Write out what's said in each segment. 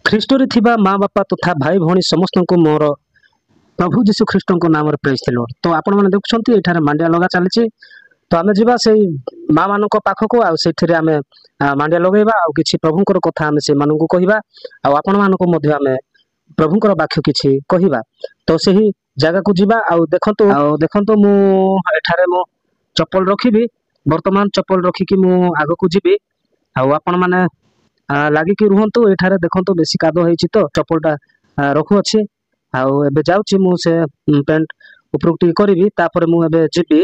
ଖ୍ରୀଷ୍ଟରେ ଥିବା ମାँ ବାପା ତଥା ଭାଇ ଭଉଣୀ ସମସ୍ତଙ୍କୁ ମୋର प्रभु जीशु ख्रीष्ट नाम प्रेज द लॉर्ड। तो आपण मैंने देखुं ये मांडिया लगा चली। तो आम जा से माँ मान पाखक आम मांडिया लगेगा आ कि प्रभुंर कथा आम से कहवा आपण मानक प्रभुंर वाक्य किसी कहवा। तो सही जगह को जीवा देखु मुझे मो चप्पल रखी बर्तमान चप्पल रखिकी आग को जी आपण मैंने लगिकी रुहतु ये देखो बेसी कादो होती तो चप्पलटा रखुअी आबे जाऊँगी मुझे पेंट उपरक टी करी तापर मुझे जीवी।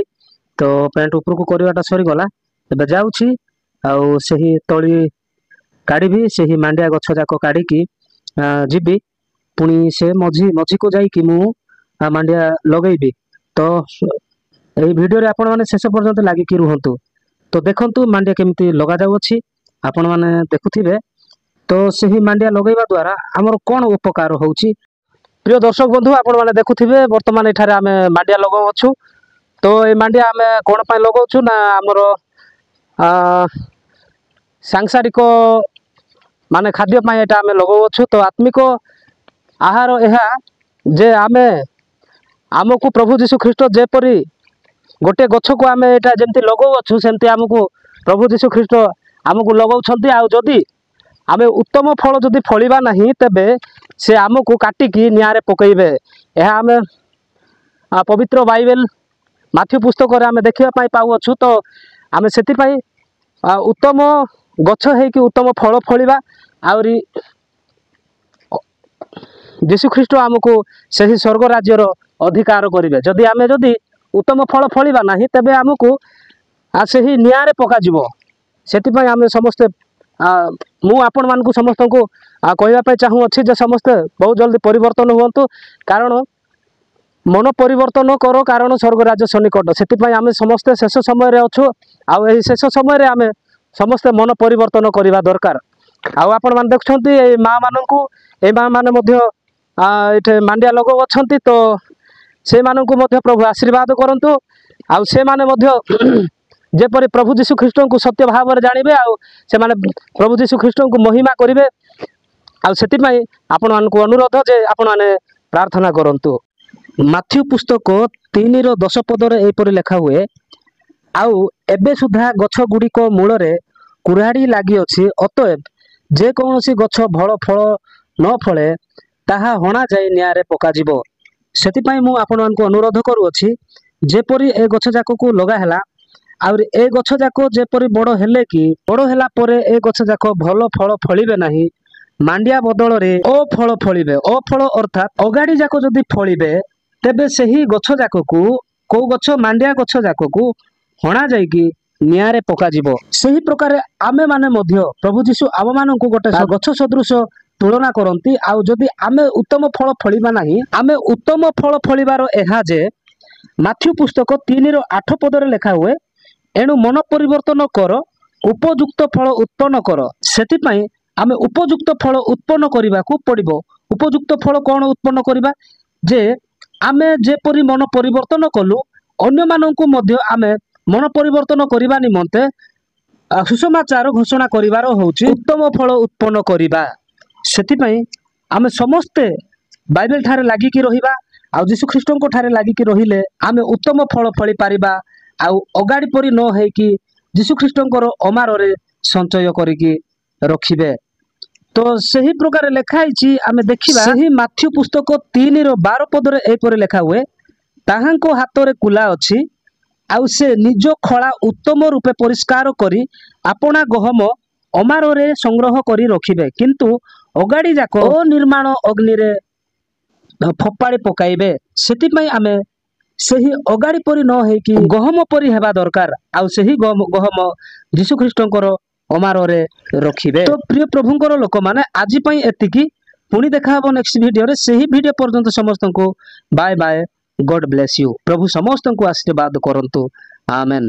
तो पेंट उपरक करवाटा सरीगला एबे जाऊँगी आही तली काढ़ी से मांडिया गछ जाक काढ़ी जीवी पुणी से मझी मझी को जाकि मांडिया लगेबी। तो यही वीडियो आपण मैंने शेष पर्यंत लगिकी रुहतु। तो देखंतु मांडिया केमिति लगा जाउछि आपण मैंने देखुथिबे। तो सही मांडिया लगेवा द्वारा आमर कौन उपकार होउछि। प्रिय दर्शक बंधु आपण मैंने देखुथिबे वर्तमान एठारे आमे मांडिया लगाउछु। तो ये मांडिया आमे कोन पय लगाउछु ना आमर सांसारिक माने खाद्य पय एटा आमे लगाउछु। तो आत्मिक आहार एहा जे आमे आमको प्रभु जीशु ख्रीष्ट जेपरी गोटे गछ को आमे एटा जेमति लगाउछु सेमति आमको प्रभु जीशु ख्रीष्ट आमको लगाउछंती। आ जदी आमे उत्तम फल जदि फलिबा नहीं तेबे से आमको काटिकी निआरे पकईबे। यह आमे पवित्र बाइबल माथ्यू पुस्तक आमे देखिबा पाई पाउछु। तो आमे सेति पाई उत्तम गछ है कि उत्तम फल फलिबा आउरी जीशु ख्रीष्ट आमको सही स्वर्ग राज्यर अधिकार करिवे। जदि आमे जदि उत्तम फल फलिबा नहीं तेबे आमको सही निआरे पका जिवो। सेति पाई आमे समस्ते मु आपण मान को समस्त को कहवाई चाहूँगी जे समस्ते बहुत जल्दी परिवर्तन हुंतु कारण मन परिवर्तन करो कारण स्वर्ग राज्य सन्निकट। से आम समस्ते शेष समय अच्छु आई शेष समय आम समस्ते मन परिवर्तन करने दरकार। आपण मैंने देखुं माँ मान ये मांडिया लगो अच्छा। तो से मानू प्रभु आशीर्वाद करूँ आउ से माने जेपरी प्रभु जीशु ख्रीष्ट को सत्य भाव में जानवे से माने प्रभु जीशु ख्रीष्ट को महिमा करेंगे। आपाई आपण मान अनुरोध जे आपण मैंने प्रार्थना करंतु। माथ्यू पुस्तक 3:10 पदरे एपरि लेखा हुए आउ एबे सुधा गछ गुड़िक मूल रे कुराड़ी लगी अछि अतएव जे कौनसी गछ भल फल न फले ताहा हणा जाई निआरे पकाजिबो। सेतिपाई मु आपण मान अनुरोध करूअछि जेपरि ए गछ जाक को लगा हैला आउर ए गछ जाक जेपरि बड़ हेले कि बड़ हैला परे ए गछ जाक भल फल फलिबे नाही मांडिया बदल रे अफल फलिबे। अफल अर्थात अगाड़ी जाक जदि फलिबे तेबे सही गछ जाक को को गछ मांडिया गछ जाक को हणा जाइकी निआरे पकाजिबो। सही प्रकार आमे माने मध्य प्रभु जीशु आम मान को गोटे गछ सदृश तुलना करती। आउ जदि आमे उत्तम फल फलिबा नाही आमे उत्तम फल फलिबार एहा जे माथ्यू पुस्तक 3:8 पदरे लेखा हुए एणु मन परिवर्तन कर उपयुक्त फल उत्पन्न कर। सेतिपाई आमे उपयुक्त फल उत्पन्न करने को पड़ो। उपयुक्त फल कौन उत्पन्न करवा जे आमे जेपरी मन परिवर्तन कलु अन्य माननकु मध्य आमे मन परिवर्तन करने निमंते सुसमाचार घोषणा करिवार होउची उत्तम फल उत्पन्न करवा। सेतिपाई आमे समस्ते बाइबल ठारे लागिकी रहिबा आ जीशु ख्रीष्टन ठारे लागिकी रहिले आमे उत्तम फल फली पारिबा आउ अगाड़ी परी न है कि जीशु ख्रीष्टन अमार रे संचय करिकी रखिबे। तो सही प्रकार लेखाई आमे देखिबा सही माथ्यू पुस्तक 3:12 पदरे एपरि लेखा हुए ताहांको हाथ रे कुला अछि आउ से निज खला उत्तम रूपे परिष्कार करी आपणा गहम अमार रे संग्रह करी रखिबे किंतु अगाड़ी जाक निर्माण अग्नि रे फपाड़ी पकाइबे। सेतिपई आमे सही अगाड़ी परी न है कि गहम परी हेबा दरकार आउ सही गहम जीशु ख्रीष्टंकर अमार रे रखिबे। तो प्रिय प्रभुंकर लोक माने आज पई एतिकी पुणी देखा हबो नेक्स्ट वीडियो रे। सही वीडियो पर्यंत समस्त को bye bye. God bless you. प्रभु समस्त को आशीर्वाद करंतु। आमेन।